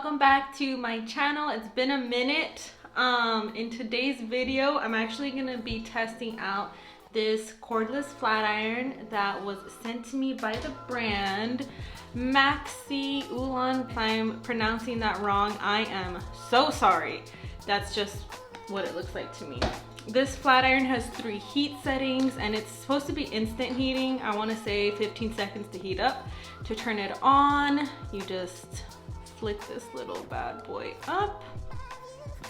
welcome back to my channel. It's been a minute. In today's video, I'm actually gonna be testing out this cordless flat iron that was sent to me by the brand Maxi Ulan. If I'm pronouncing that wrong, I am so sorry. That's just what it looks like to me. This flat iron has 3 heat settings and it's supposed to be instant heating. I want to say 15 seconds to heat up. To turn it on, you just flick this little bad boy up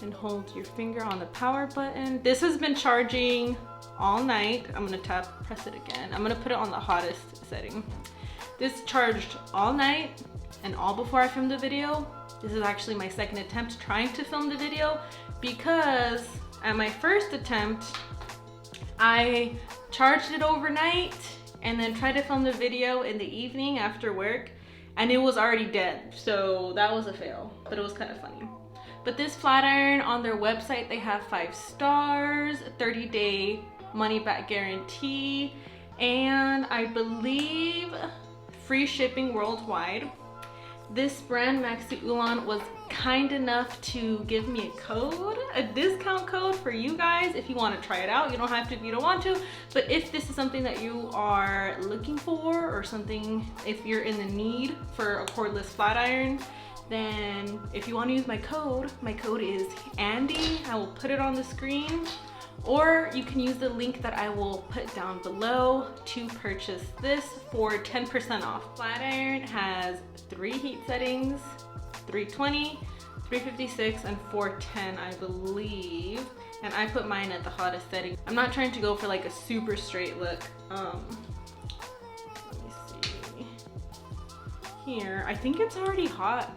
and hold your finger on the power button. This has been charging all night. I'm gonna press it again. I'm gonna put it on the hottest setting. This charged all night and all before I filmed the video. This is actually my second attempt trying to film the video because at my first attempt, I charged it overnight and then tried to film the video in the evening after work and it was already dead. So that was a fail, but it was kind of funny. But this flat iron, on their website, they have 5 stars, 30-day money back guarantee, and I believe free shipping worldwide. This brand, Maxi Ulan, was kind enough to give me a code, a discount code for you guys if you want to try it out. You don't have to if you don't want to, but if this is something that you are looking for or something, if you're in the need for a cordless flat iron, then if you want to use my code is Andie. I will put it on the screen, or you can use the link that I will put down below to purchase this for 10% off. Flat iron has 3 heat settings, 320, 356, and 410, I believe. And I put mine at the hottest setting. I'm not trying to go for like a super straight look. Let me see. Here, I think it's already hot.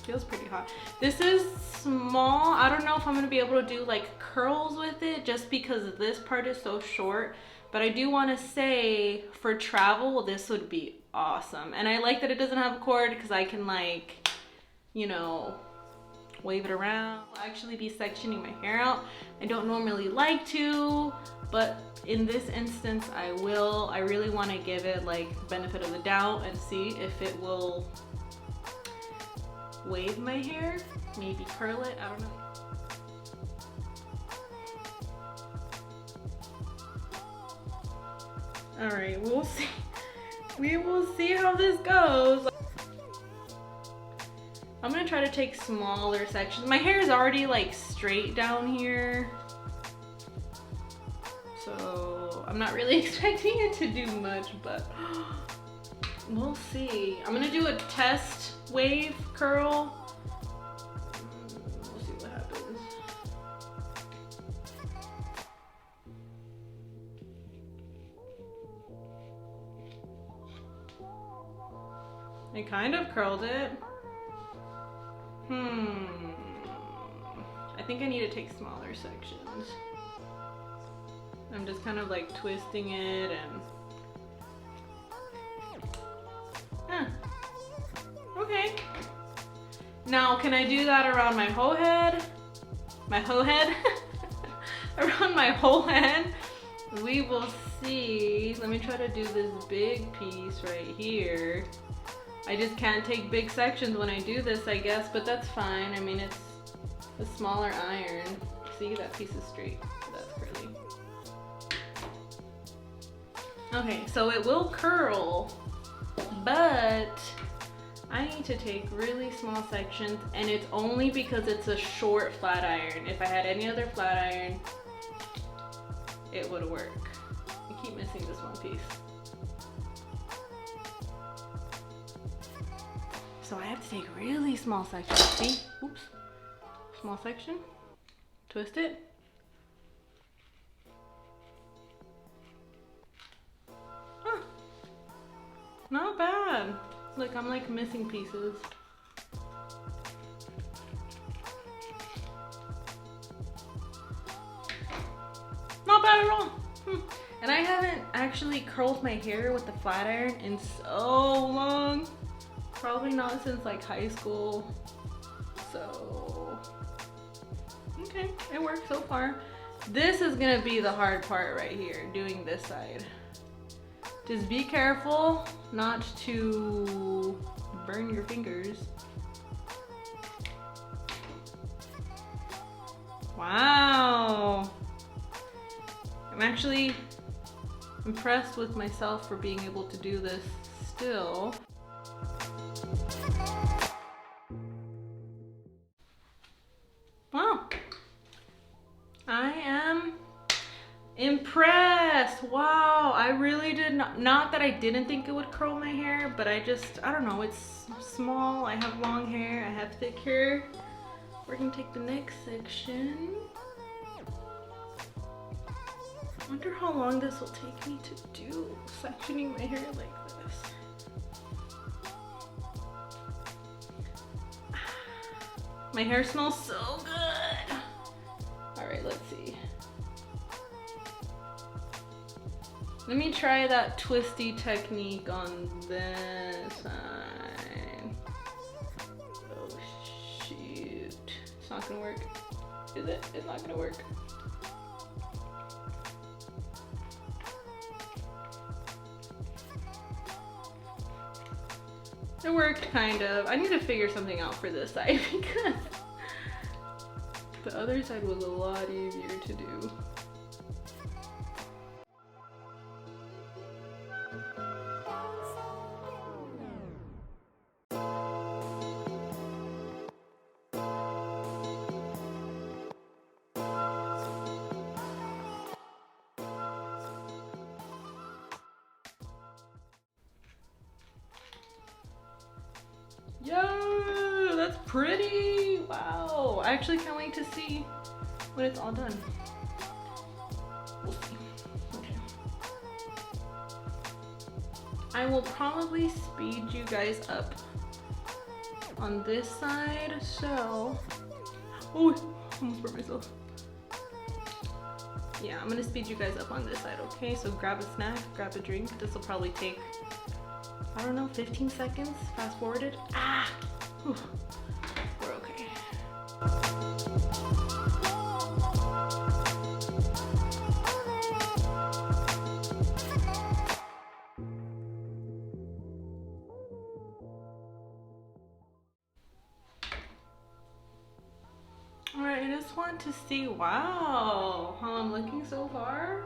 Feels pretty hot. This is small. I don't know if I'm gonna be able to do like curls with it just because this part is so short, but I do want to say for travel this would be awesome. And I like that it doesn't have a cord because I can, like, you know, wave it around. I'll actually be sectioning my hair out. I don't normally like to, but in this instance I will. I really want to give it like benefit of the doubt and see if it will wave my hair, maybe curl it, I don't know. All right, we'll see. We will see how this goes. I'm gonna try to take smaller sections. My hair is already like straight down here, so I'm not really expecting it to do much, but we'll see. I'm gonna do a test wave curl. We'll see what happens. I kind of curled it. I think I need to take smaller sections. I'm just kind of like twisting it and okay. Now, can I do that around my whole head? My whole head? Around my whole head? We will see. Let me try to do this big piece right here. I just can't take big sections when I do this, I guess, but that's fine. I mean, it's a smaller iron. See, that piece is straight. That's curly. Okay, so it will curl, but I need to take really small sections, and it's only because it's a short flat iron. If I had any other flat iron, it would work. I keep missing this one piece. So I have to take really small sections. See? Oops. Small section. Twist it. Huh. Not bad. Look, I'm like missing pieces. Not bad at all. And I haven't actually curled my hair with the flat iron in so long. Probably not since like high school. So, okay, it worked so far. This is gonna be the hard part right here, doing this side. Just be careful not to burn your fingers. Wow. I'm actually impressed with myself for being able to do this still. Wow. I am impressed. Wow. I really did not that I didn't think it would curl my hair, but I don't know, it's small. I have long hair, I have thick hair. We're gonna take the next section. I wonder how long this will take me to do, sectioning my hair like this. My hair smells so good. All right, let's see. Let me try that twisty technique on this side. Oh shoot. It's not gonna work. Is it? It's not gonna work. It worked, kind of. I need to figure something out for this side because the other side was a lot easier to do. Yo, that's pretty. Wow. I actually can't wait to see when it's all done. We'll see. Okay. I will probably speed you guys up on this side. So, oh, almost burnt myself. Yeah, I'm gonna speed you guys up on this side, okay? So grab a snack, grab a drink. This will probably take, I don't know, 15 seconds, fast forwarded. Ah, whew. We're okay. All right, I just want to see, wow, how I'm looking so far.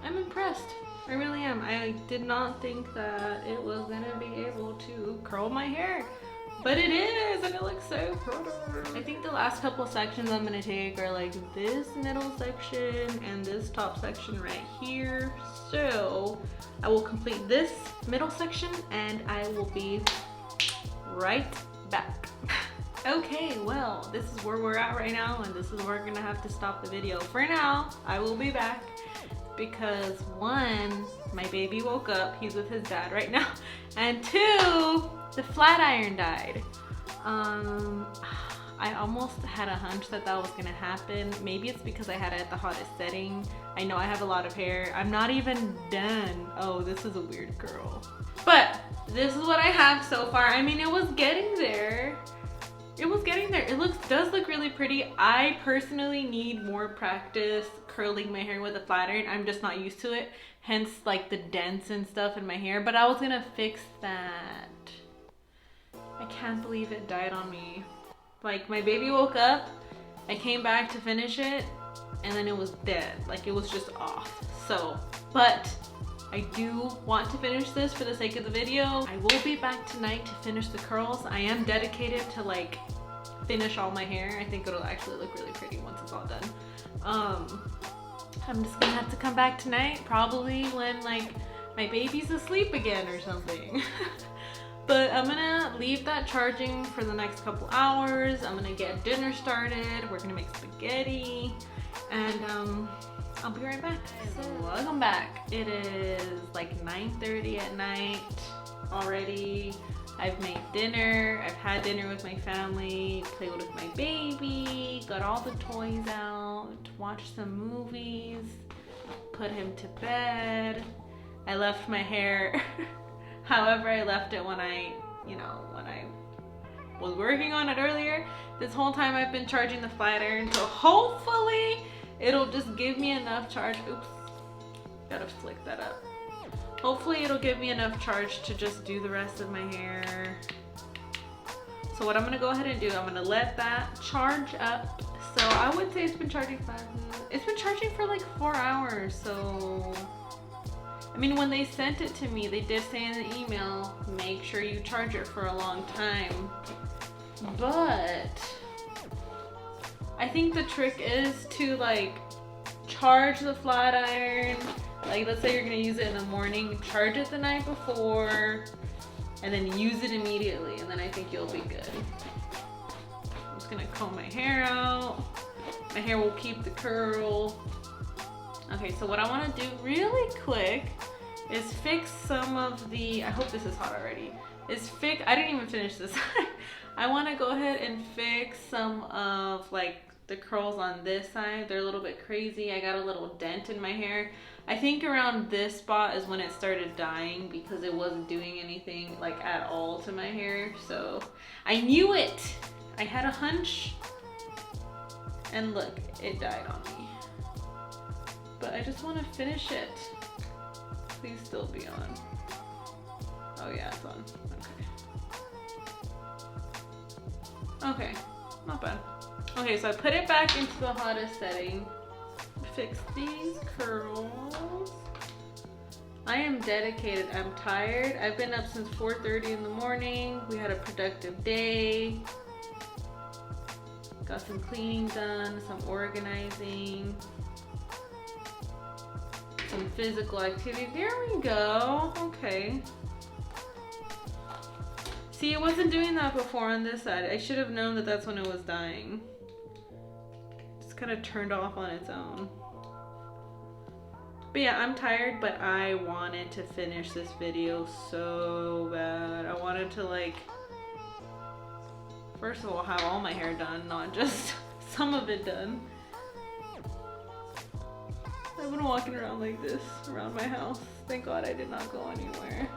I'm impressed. I really am. I did not think that it was gonna be able to curl my hair, but it is, and it looks so pretty. I think the last couple sections I'm gonna take are like this middle section and this top section right here. So I will complete this middle section and I will be right back. Okay, well, this is where we're at right now, and this is where we're gonna have to stop the video for now. I will be back because one, my baby woke up, he's with his dad right now, and two, the flat iron died. I almost had a hunch that that was gonna happen. Maybe it's because I had it at the hottest setting. I know I have a lot of hair. I'm not even done. Oh, this is a weird curl. But this is what I have so far. I mean, it was getting there. It was getting there. It does look really pretty. I personally need more practice curling my hair with a flat iron. I'm just not used to it. Hence like the dents and stuff in my hair. But I was gonna fix that. I can't believe it died on me. Like my baby woke up, I came back to finish it, and then it was dead. Like it was just off. So, but I do want to finish this for the sake of the video. I will be back tonight to finish the curls. I am dedicated to like finish all my hair. I think it'll actually look really pretty once it's all done. I'm just gonna have to come back tonight, probably when like my baby's asleep again or something. But I'm gonna leave that charging for the next couple hours. I'm gonna get dinner started. We're gonna make spaghetti, and I'll be right back. So welcome back. It is like 9:30 at night already. I've made dinner. I've had dinner with my family, played with my baby, got all the toys out, watched some movies, put him to bed. I left my hair however I left it when I was working on it earlier. This whole time I've been charging the flat iron, so hopefully it'll just give me enough charge. Oops, gotta flick that up. Hopefully it'll give me enough charge to just do the rest of my hair. So what I'm gonna go ahead and do, I'm gonna let that charge up, So I would say it's been charging 5 minutes. It's been charging for like 4 hours, so I mean, when they sent it to me, they did say in the email, make sure you charge it for a long time. But I think the trick is to like charge the flat iron. Like, let's say you're gonna use it in the morning, charge it the night before, and then use it immediately, and then I think you'll be good. I'm just gonna comb my hair out. My hair will keep the curl. Okay, so what I wanna do really quick is fix some of the, I hope this is hot already, I didn't even finish this. I wanna go ahead and fix some of like the curls on this side. They're a little bit crazy. I got a little dent in my hair. I think around this spot is when it started dying because it wasn't doing anything like at all to my hair. So I knew it. I had a hunch. And look, it died on me. But I just want to finish it. Please still be on. Oh yeah, it's on. Okay. Okay, not bad. Okay, so I put it back into the hottest setting. Fix these curls. I am dedicated. I'm tired. I've been up since 4:30 in the morning. We had a productive day. Got some cleaning done, some organizing, some physical activity. There we go. Okay. See, it wasn't doing that before on this side. I should have known that that's when it was dying. Just kind of turned off on its own. But yeah, I'm tired, but I wanted to finish this video so bad. I wanted to like, first of all, have all my hair done, not just some of it done. I've been walking around like this around my house. Thank God I did not go anywhere.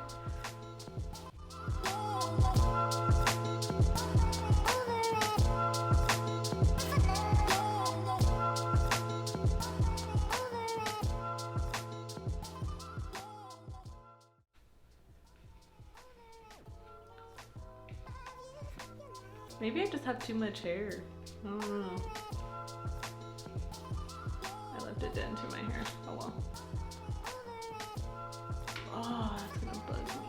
Maybe I just have too much hair. I don't know. I left a dent in my hair. Oh well. Oh, that's gonna bug me.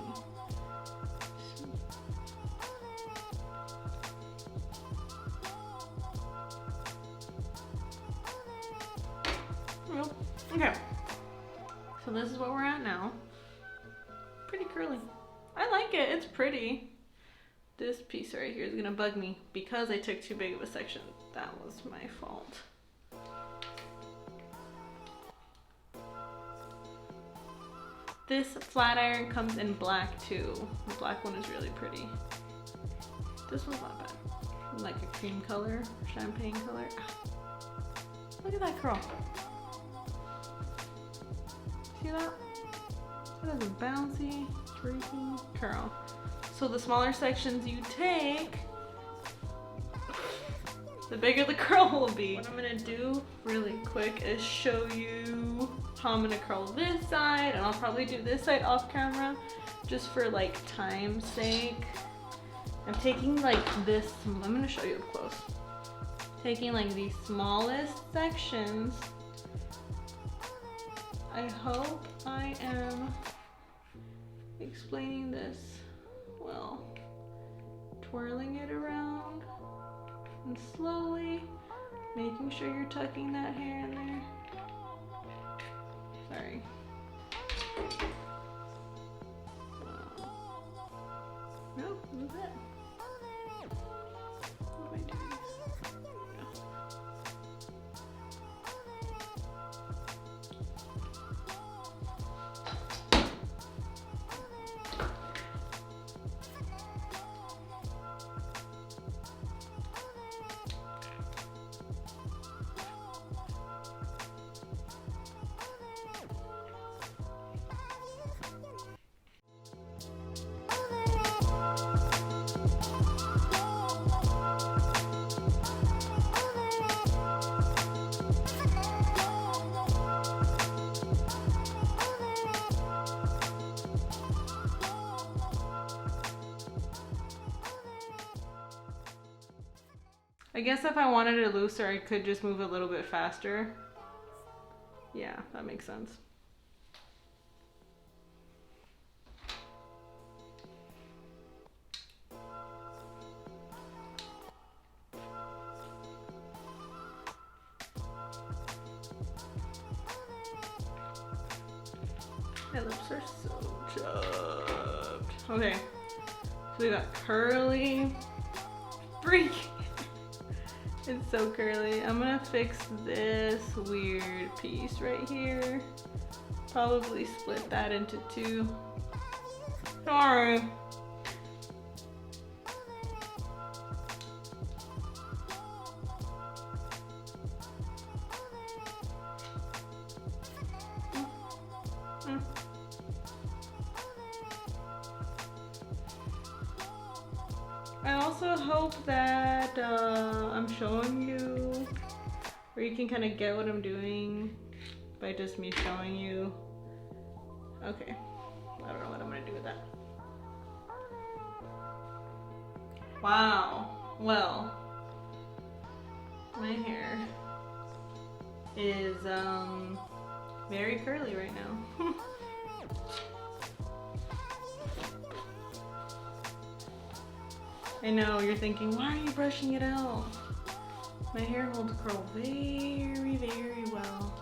Well, okay. So this is what we're at now. Pretty curly. I like it. It's pretty. This piece right here is gonna bug me because I took too big of a section. That was my fault. This flat iron comes in black too. The black one is really pretty. This one's not bad. Like a cream color, champagne color. Look at that curl. See that? That is a bouncy, freaky curl. So the smaller sections you take, the bigger the curl will be. What I'm gonna do really quick is show you how I'm gonna curl this side, and I'll probably do this side off camera just for like time's sake. I'm taking like this, I'm gonna show you up close. Taking like the smallest sections. I hope I am explaining this well. Twirling it around and slowly making sure you're tucking that hair in there. Sorry. No, that's it. What am I doing? I guess if I wanted it looser, I could just move a little bit faster. Yeah, that makes sense. My lips are so chubbed. Okay, so we got curly. Freak! It's so curly. I'm gonna fix this weird piece right here. Probably split that into two. Sorry. I also hope that I'm showing you, or you can kind of get what I'm doing by just me showing you. Okay, I don't know what I'm gonna do with that. Wow, well, my hair is very curly right now. I know, you're thinking, why are you brushing it out? My hair holds curl very, very well.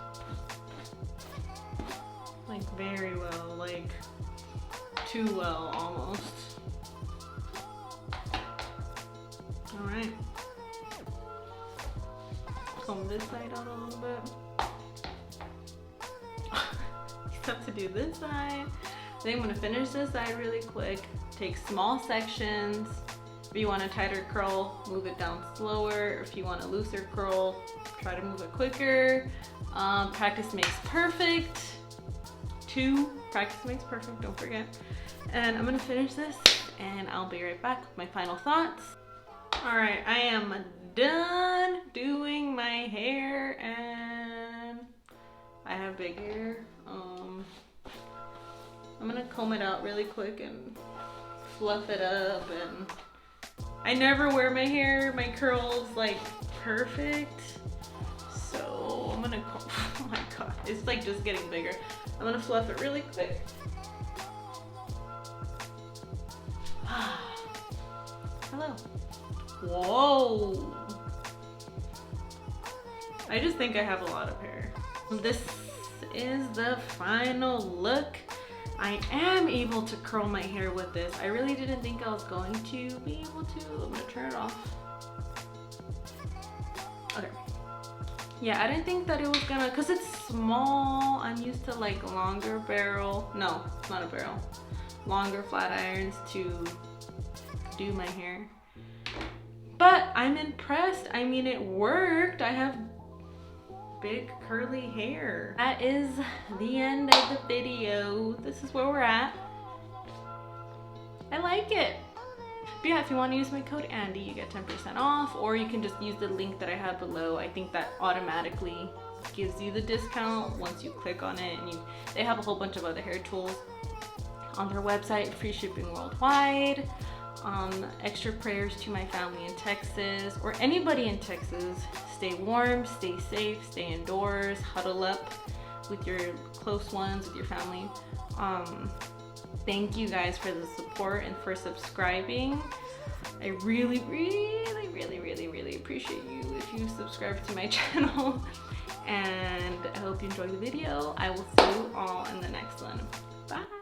Like very well, like too well almost. All right. Comb this side out a little bit. Except to do this side. Then I'm gonna finish this side really quick. Take small sections. If you want a tighter curl, move it down slower. If you want a looser curl, try to move it quicker. Practice makes perfect. Practice makes perfect, don't forget. And I'm gonna finish this and I'll be right back with my final thoughts. All right, I am done doing my hair and I have big hair. I'm gonna comb it out really quick and fluff it up, and I never wear my hair, my curls like perfect. So I'm gonna, oh my God, it's like just getting bigger. I'm gonna fluff it really quick. Hello. Whoa. I just think I have a lot of hair. This is the final look. I am able to curl my hair with this. I really didn't think I was going to be able to. I'm gonna turn it off. Okay. Yeah, I didn't think that it was gonna, cause it's small. I'm used to like longer barrel. No, it's not a barrel. Longer flat irons to do my hair. But I'm impressed. I mean, it worked. I have big curly hair. That is the end of the video. This is where we're at. I like it. But yeah, if you want to use my code Andie, you get 10% off, or you can just use the link that I have below. I think that automatically gives you the discount once you click on it, and they have a whole bunch of other hair tools on their website, free shipping worldwide. Extra prayers to my family in Texas, or anybody in Texas. Stay warm, stay safe, stay indoors, huddle up with your close ones, with your family. Thank you guys for the support and for subscribing. I really, really, really, really, really appreciate you if you subscribe to my channel. And I hope you enjoyed the video. I will see you all in the next one. Bye.